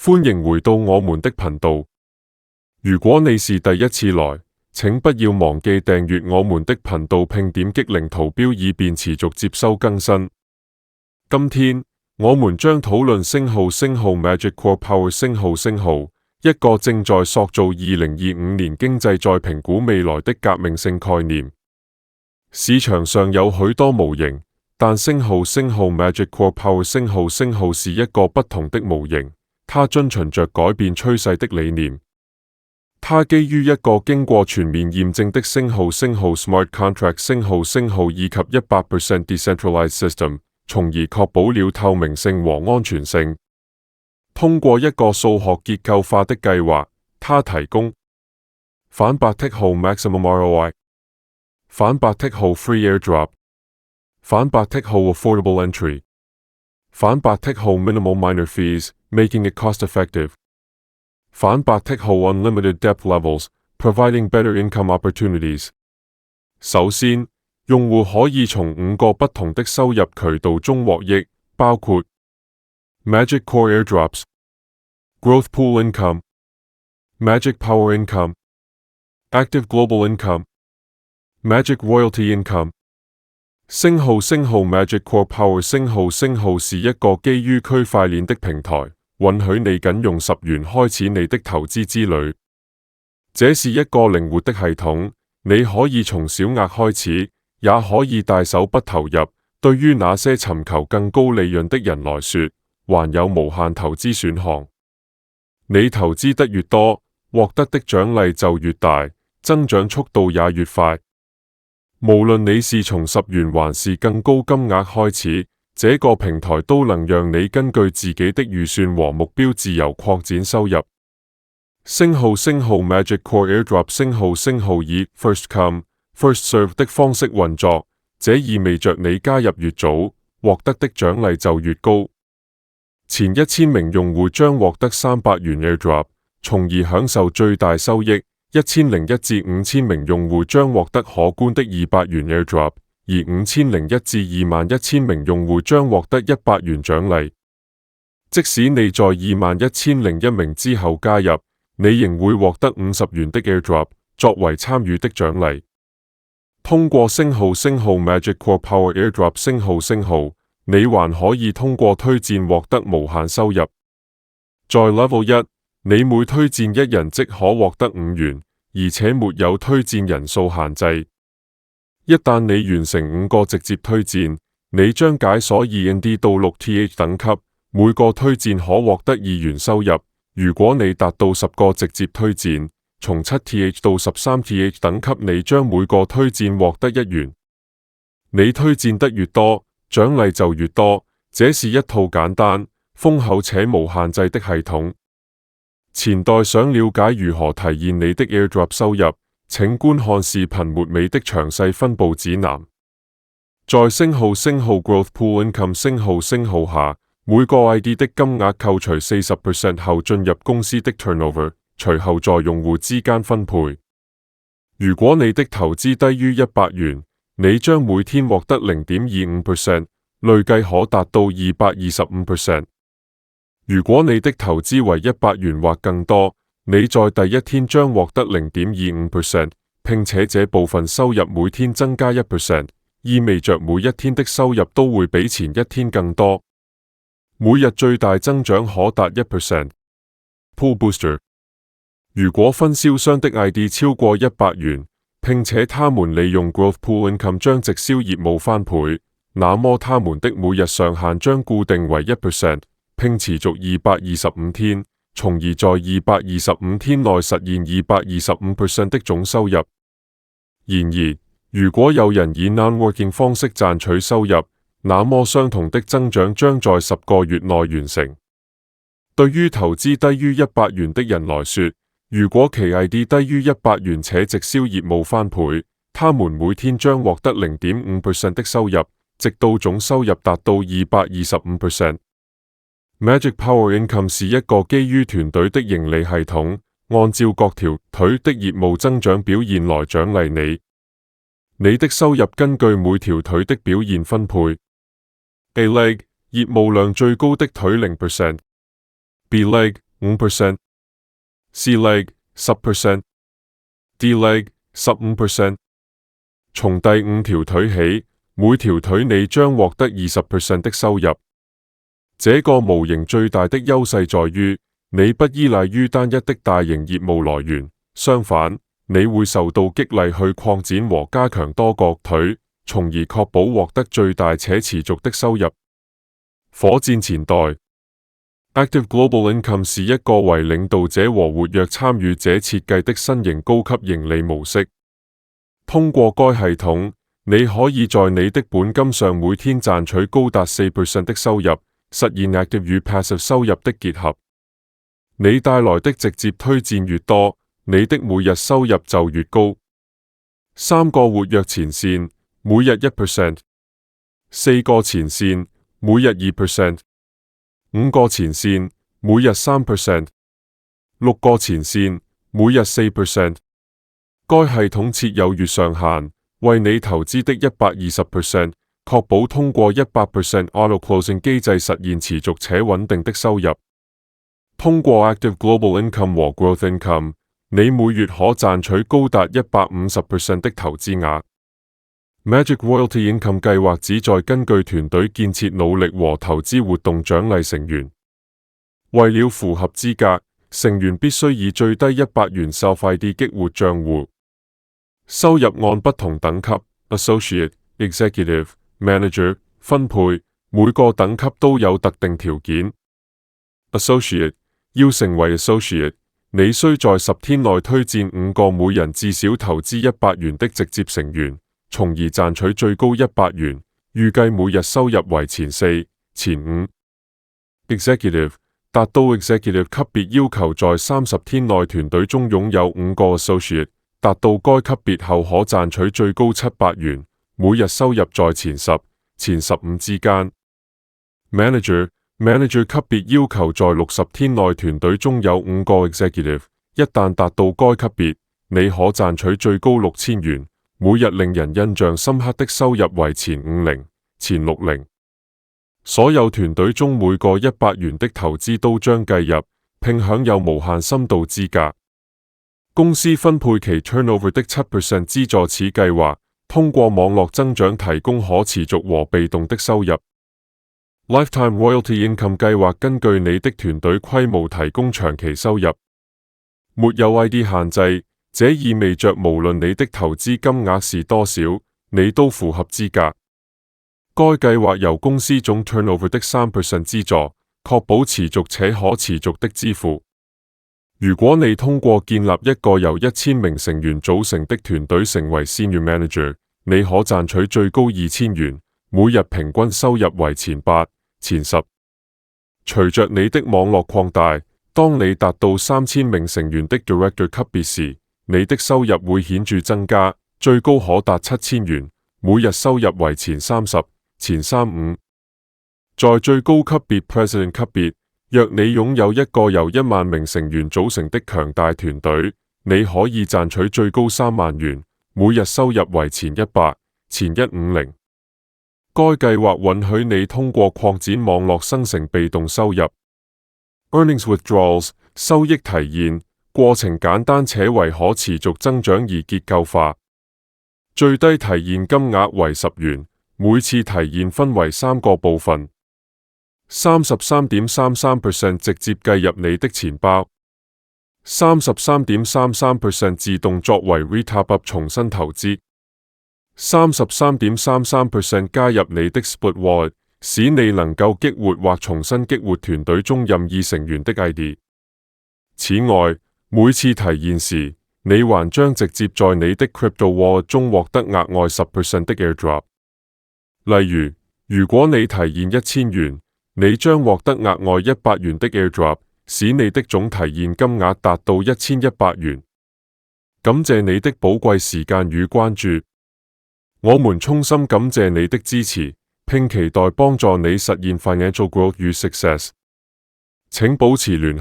歡迎回到我們的頻道。如果你是第一次來，請不要忘記訂閱我們的頻道並點擊鈴圖標以便持續接收更新。今天我們將討論星號Magic Core Power 星號，一個正在塑造2025年經濟再評估未來的革命性概念。市場上有許多模型，但星號Magic Core Power 星號是一個不同的模型。它遵循着改變趨勢的理念。它基於一個經過全面驗證的星號 Smart Contract 星號以及 100% Decentralized System， 從而確保了透明性和安全性。通過一個數學結構化的計劃，它提供反白剔號 Maximum ROI、反白剔號 Free Airdrop、反白剔號 Affordable Entry、反白剔號 Minimal Miner Fees，making it cost-effective。反白剔號 Unlimited Depth Levels, providing better income opportunities。首先，用戶可以從5個不同的收入渠道中獲益，包括 Magic Core Airdrops、Growth Pool Income、Magic Power Income、Active Global Income、Magic Royalty Income。星號Magic Core Power 星號是一個基於區塊鏈的平台，允許你僅用10元開始你的投資之旅。這是一個靈活的系統，你可以從小額開始，也可以大手筆投入。對於那些尋求更高利潤的人來說，還有無限投資選項。你投資得越多，獲得的獎勵就越大，增長速度也越快。無論你是從10元還是更高金額開始，這個平台都能讓你根據自己的預算和目標自由擴展收入。星號Magic Core Airdrop 星號以 First Come First Serve 的方式運作，這意味着你加入越早，獲得的獎勵就越高。前1000名用戶將獲得300元 Airdrop， 從而享受最大收益。1001至5000名用戶將獲得可觀的200元 Airdrop， 而5001至21000名用戶將獲得100元獎勵。即使你在21001名之後加入，你仍會獲得50元的 Airdrop 作為參與的獎勵。通過星號Magic Core Power Airdrop 星號，你還可以通過推薦獲得無限收入。在 Level 1，你每推薦1人即可獲得5元，而且沒有推薦人數限制。一旦你完成5個直接推薦，你將解鎖 2ND 到 6TH 等級，每個推薦可獲得2元收入。如果你達到10個直接推薦，從 7TH 到 13TH 等級，你將每個推薦獲得1元。你推薦得越多，獎勵就越多。這是一套簡單、豐厚且無限制的系統。前代想了解如何提現你的 Airdrop 收入，請觀看視頻末尾的詳細分佈指南。在星號Growth Pool Income 星號下，每個 ID 的金額扣除 40% 後進入公司的 turnover， 隨後在用戶之間分配。如果你的投資低於100元，你將每天獲得 0.25%， 累計可達到 225%。如果你的投資為100元或更多，你在第一天將獲得 0.25%， 並且這部分收入每天增加 1%， 意味着每一天的收入都會比前一天更多。每日最大增長可達 1%。Pool Booster， 如果分銷商的 ID 超過100元，並且他們利用 Growth Pool Income 將直銷業務翻倍，那麼他們的每日上限將固定為 1%。並持續225天，從而在225天內實現 225% 的總收入。然而，如果有人以 non-working 方式賺取收入，那麼相同的增長將在10個月內完成。對於投資低於100元的人來說，如果其 ID 低於100元且直銷業務翻倍，他們每天將獲得 0.5% 的收入，直到總收入達到 225%。Magic Power Income 是一個基於團隊的盈利系統，按照各條腿的業務增長表現來獎勵你。你的收入根據每條腿的表現分配。A leg 業務量最高的腿 0%，B leg 5%，C leg 10%，D leg 15%。從第5條腿起，每條腿你將獲得20% 的收入。這個模型最大的優勢在於，你不依賴於單一的大型業務來源，相反，你會受到激勵去擴展和加強多個腿，從而確保獲得最大且持續的收入。火箭錢袋 Active Global Income 是一個為領導者和活躍參與者設計的新型高級盈利模式。通過該系統，你可以在你的本金上每天賺取高達4% 的收入，實現 Active 與 Passive 收入的結合。你帶來的直接推薦越多，你的每日收入就越高。3個活躍前線，每日1%； 4個前線，每日2%； 5個前線，每日3%； 6個前線，每日4%。該系統設有月上限，為你投資的120%，確保通過100% Auto Closing 機制實現持續且穩定的收入。通過 Active Global Income 和 Growth Income，你每月可賺取高達150% 的投資額。Magic Royalty Income 計劃旨在根據團隊建設努力和投資活動獎勵成員。為了符合資格，成員必須以最低100元收費地激活賬戶。收入按不同等級 Associate、Executive、Manager 分配，每個等級都有特定條件。Associate 要成為 Associate， 你須在10天內推薦5個每人至少投資100元的直接成員，從而賺取最高100元，預計每日收入為前4、前5。Executive 達到 Executive 級別要求在30天內團隊中擁有5個 Associate， 達到該級別後可賺取最高700元，每日收入在前10、前15之間。Manager 級別要求在60天內團隊中有5個 Executive， 一旦達到該級別，你可賺取最高6000元，每日令人印象深刻的收入為前50、前60。所有團隊中每個100元的投資都將計入，並享有無限深度資格。公司分配其 turnover 的7% 資助此計劃，通過網絡增長提供可持續和被動的收入。Lifetime Royalty Income 計劃根據你的團隊規模提供長期收入，沒有 ID 限制，這意味着無論你的投資金額是多少，你都符合資格。該計劃由公司總 turnover 的3% 資助，確保持續且可持續的支付。如果你通過建立一個由1000名成員組成的團隊成為 Senior Manager， 你可賺取最高2000元，每日平均收入為前8、前10。隨着你的網絡擴大，當你達到3000名成員的 Director 級別時，你的收入會顯著增加，最高可達7000元，每日收入為前30、前35。在最高級別 President 級別，若你擁有一個由10000名成員組成的強大團隊，你可以賺取最高3萬元，每日收入為前100、前150。該計劃允許你通過擴展網絡生成被動收入。Earnings Withdrawals 收益提現過程簡單且為可持續增長而結構化。最低提現金額為10元，每次提現分為3個部分。33.33% 直接計入你的錢包，33.33% 自動作為 Retop Up 重新投資，33.33% 加入你的 Split Wallet， 使你能夠激活或重新激活團隊中任意成員的 ID。此外，每次提現時，你還將直接在你的 Crypto Wallet 中獲得額外10% 的 Airdrop。例如，如果你提現1000元，你將獲得額外100元的 Airdrop， 使你的總提現金額達到1100元。感謝你的寶貴時間與關注，我們衷心感謝你的支持，並期待幫助你實現 Financial Growth 與 Success。請保持聯繫。